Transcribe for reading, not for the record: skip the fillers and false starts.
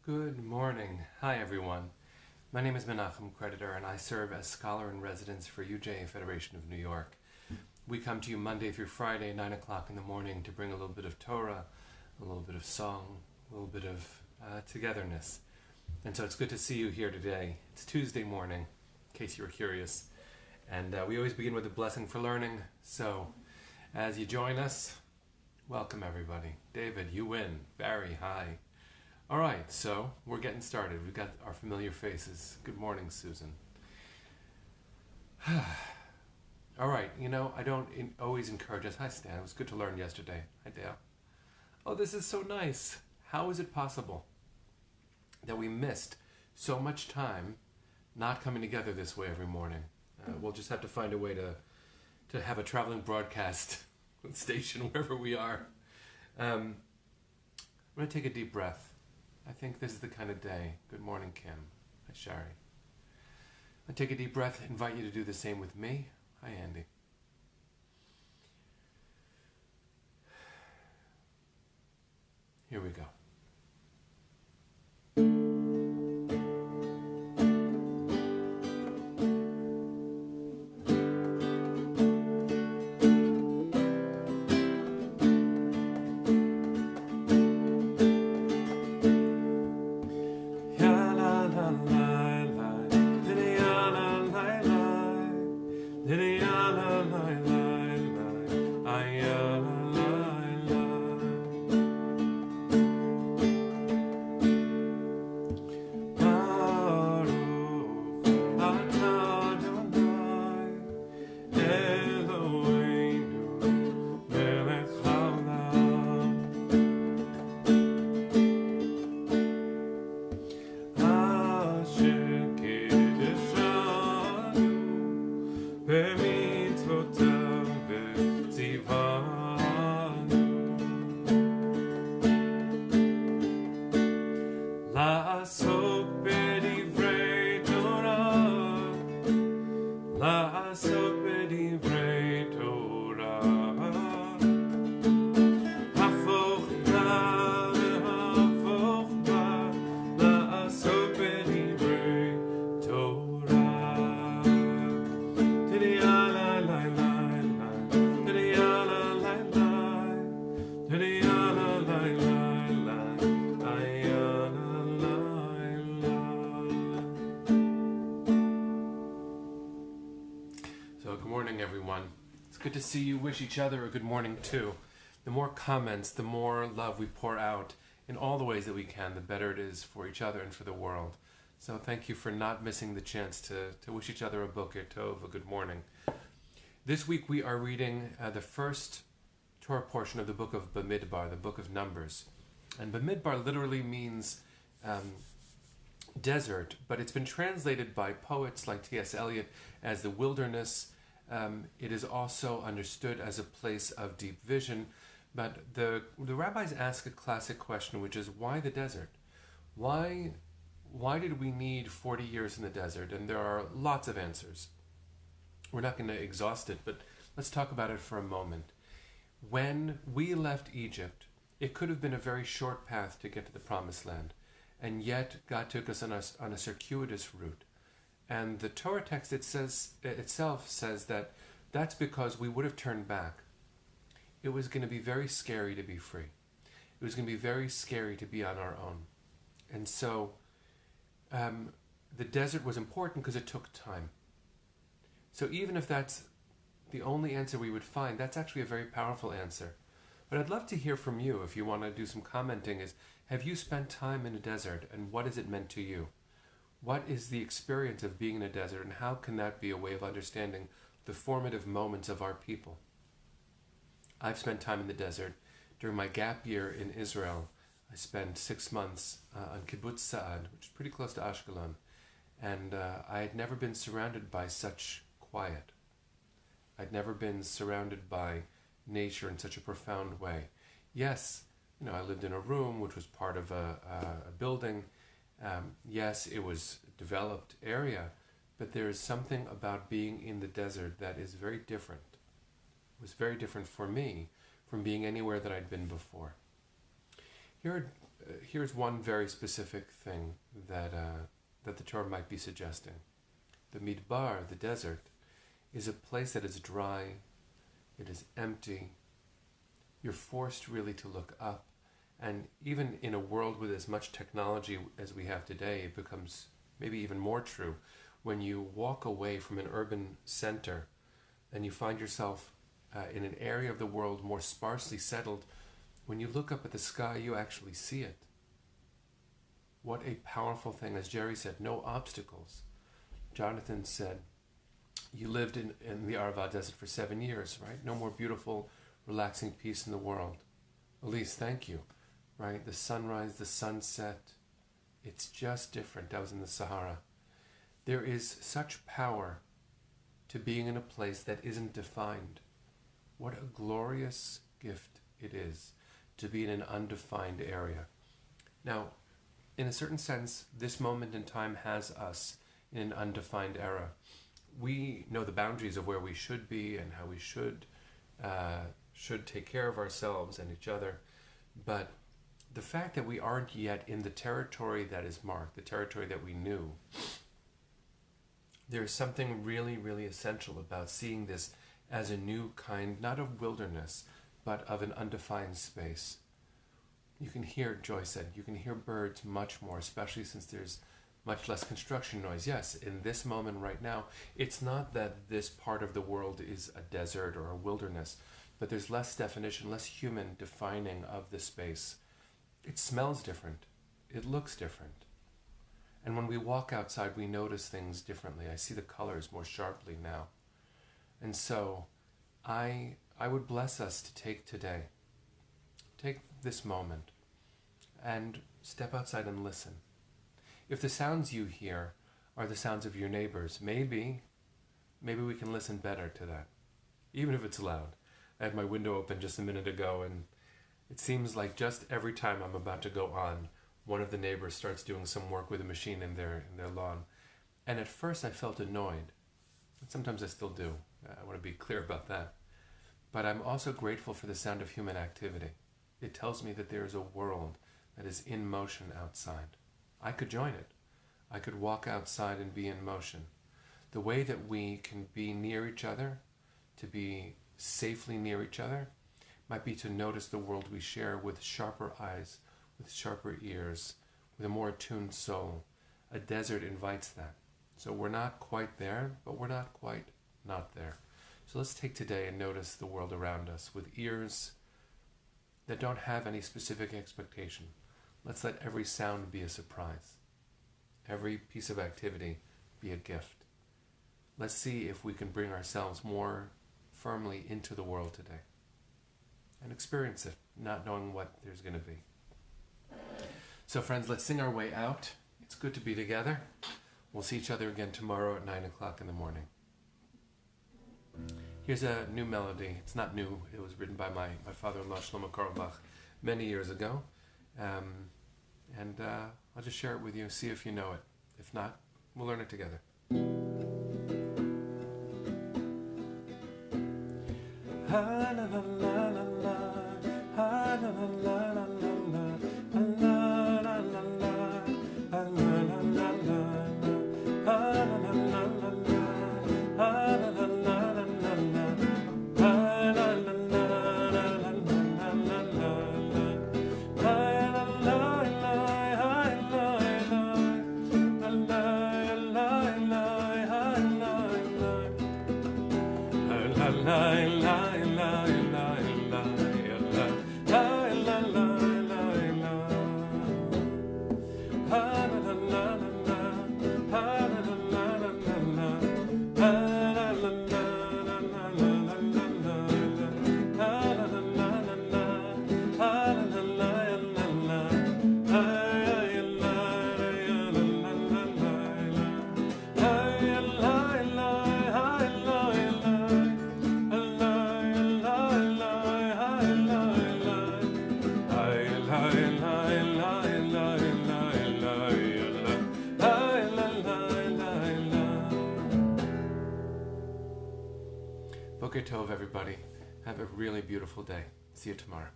Good morning. Hi, everyone. My name is Menachem Creditor, and I serve as scholar in residence for UJA Federation of New York. We come to you Monday through Friday, 9 o'clock in the morning, to bring a little bit of Torah, a little bit of song, a little bit of togetherness. And so it's good to see you here today. It's Tuesday morning, in case you were curious. And we always begin with a blessing for learning. So as you join us, welcome everybody. David, you win. Barry, hi. All right, so we're getting started. We've got our familiar faces. Good morning, Susan. All right, I don't always encourage us. Hi, Stan. It was good to learn yesterday. Hi, Dale. Oh, this is so nice. How is it possible that we missed so much time not coming together this way every morning? We'll just have to find a way to have a traveling broadcast station wherever we are. I'm going to take a deep breath. I think this is the kind of day. Good morning, Kim. Hi, Shari. I take a deep breath, invite you to do the same with me. Hi, Andy. Here we go. Good to see you. Wish each other a good morning too. The more comments, the more love we pour out in all the ways that we can, the better it is for each other and for the world. So thank you for not missing the chance to wish each other a boker tov, a good morning. This week we are reading the first Torah portion of the book of Bemidbar, the book of Numbers. And Bemidbar literally means desert, but it's been translated by poets like T.S. Eliot as the wilderness. It is also understood as a place of deep vision, but the rabbis ask a classic question, which is, why the desert? Why did we need 40 years in the desert? And there are lots of answers. We're not going to exhaust it, but let's talk about it for a moment. When we left Egypt, it could have been a very short path to get to the Promised Land, and yet God took us on a circuitous route. And the Torah text itself says that that's because we would have turned back. It was going to be very scary to be free. It was going to be very scary to be on our own. And so the desert was important because it took time. So even if that's the only answer we would find, that's actually a very powerful answer. But I'd love to hear from you, if you want to do some commenting, is have you spent time in a desert and what has it meant to you? What is the experience of being in a desert, and how can that be a way of understanding the formative moments of our people? I've spent time in the desert. During my gap year in Israel, I spent 6 months on Kibbutz Sa'ad, which is pretty close to Ashkelon, and I had never been surrounded by such quiet. I'd never been surrounded by nature in such a profound way. Yes, I lived in a room which was part of a building. Yes, it was a developed area, but there is something about being in the desert that is very different. It was very different for me from being anywhere that I'd been before. Here are here's one very specific thing that the Torah might be suggesting. The Midbar, the desert, is a place that is dry, it is empty. You're forced really to look up, and even in a world with as much technology as we have today, it becomes maybe even more true. When you walk away from an urban center and you find yourself in an area of the world more sparsely settled, when you look up at the sky, you actually see it. What a powerful thing. As Jerry said, no obstacles. Jonathan said, you lived in the Arava Desert for 7 years, right? No more beautiful, relaxing peace in the world. Elise, thank you, right? The sunrise, the sunset, it's just different. I was in the Sahara. There is such power to being in a place that isn't defined. What a glorious gift it is to be in an undefined area. Now, in a certain sense, this moment in time has us in an undefined era. We know the boundaries of where we should be and how we should take care of ourselves and each other. But the fact that we aren't yet in the territory that is marked, the territory that we knew, there's something really, really essential about seeing this as a new kind, not of wilderness, but of an undefined space. You can hear, Joy said, you can hear birds much more, especially since there's much less construction noise. Yes, in this moment right now, it's not that this part of the world is a desert or a wilderness, but there's less definition, less human defining of the space. It smells different. It looks different. And when we walk outside, we notice things differently. I see the colors more sharply now. And so I would bless us to take today, take this moment, and step outside and listen. If the sounds you hear are the sounds of your neighbors, maybe we can listen better to that, even if it's loud. I had my window open just a minute ago, and it seems like just every time I'm about to go on, one of the neighbors starts doing some work with a machine in their lawn. And at first I felt annoyed. And sometimes I still do. I want to be clear about that. But I'm also grateful for the sound of human activity. It tells me that there is a world that is in motion outside. I could join it. I could walk outside and be in motion. The way that we can be near each other, to be safely near each other, might be to notice the world we share with sharper eyes, with sharper ears, with a more attuned soul. A desert invites that. So we're not quite there, but we're not quite not there. So let's take today and notice the world around us with ears that don't have any specific expectation. Let's let every sound be a surprise. Every piece of activity be a gift. Let's see if we can bring ourselves more firmly into the world today and experience it, not knowing what there's going to be. So friends, let's sing our way out. It's good to be together. We'll see each other again tomorrow at 9 o'clock in the morning. Here's a new melody. It's not new. It was written by my father-in-law, Shlomo Karlbach, many years ago. I'll just share it with you, see if you know it. If not, we'll learn it together. Boker Tov, everybody. Have a really beautiful day. See you tomorrow.